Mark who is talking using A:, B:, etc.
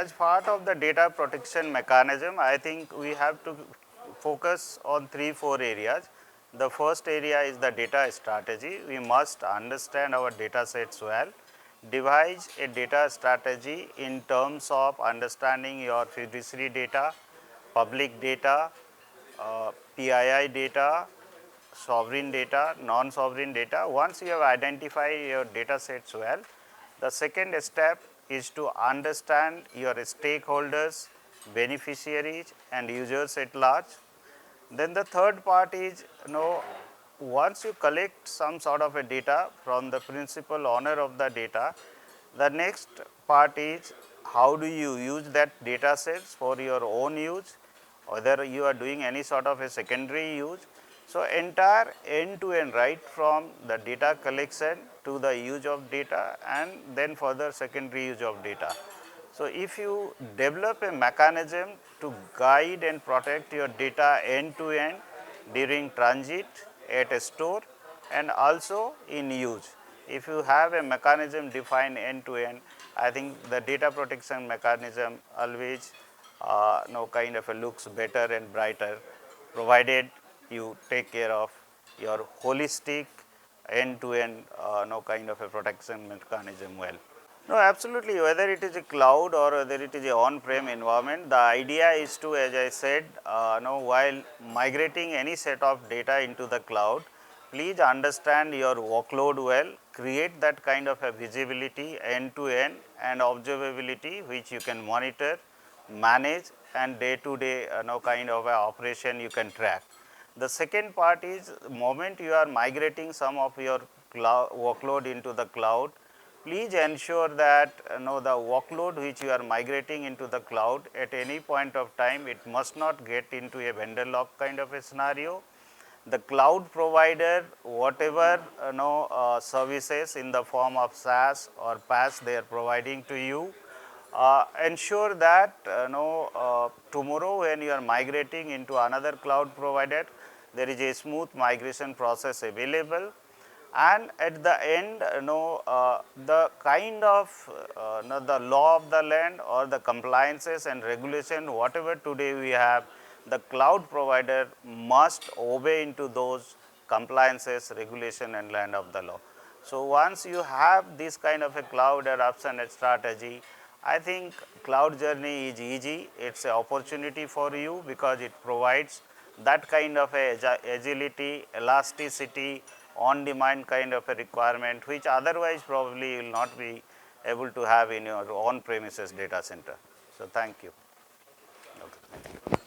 A: as part of the data protection mechanism, I think we have to focus on 3-4 areas. The first area is the data strategy. We must understand our data sets well, devise a data strategy in terms of understanding your fiduciary data, public data, PII data, sovereign data, non-sovereign data. Once you have identified your data sets well, the second step is to understand your stakeholders, beneficiaries and users at large. Then the third part is, once you collect some sort of a data from the principal owner of the data, the next part is how do you use that data sets for your own use, whether you are doing any sort of a secondary use. So, entire end to end, right from the data collection to the use of data and then further secondary use of data. So, if you develop a mechanism to guide and protect your data end to end during transit at a store and also in use, if you have a mechanism defined end to end, I think the data protection mechanism always kind of looks better and brighter, provided you take care of your holistic end to end kind of a protection mechanism well. No, absolutely. Whether it is a cloud or whether it is a on-prem environment, the idea is to, as I said, while migrating any set of data into the cloud, please understand your workload well, create that kind of a visibility end to end and observability which you can monitor, manage and day to day kind of a operation you can track. The second part is moment you are migrating some of your cloud workload into the cloud, please ensure that the workload which you are migrating into the cloud at any point of time, it must not get into a vendor lock kind of a scenario. The cloud provider, whatever services in the form of SaaS or PaaS they are providing to you, ensure that tomorrow when you are migrating into another cloud provider, there is a smooth migration process available, and at the end the kind of the law of the land or the compliances and regulation whatever today we have, the cloud provider must obey into those compliances, regulation and land of the law. So, once you have this kind of a cloud adoption strategy, I think cloud journey is easy. It is an opportunity for you because it provides that kind of a agility, elasticity, on demand kind of a requirement which otherwise probably you will not be able to have in your on premises data center. So, thank you. Okay, thank you.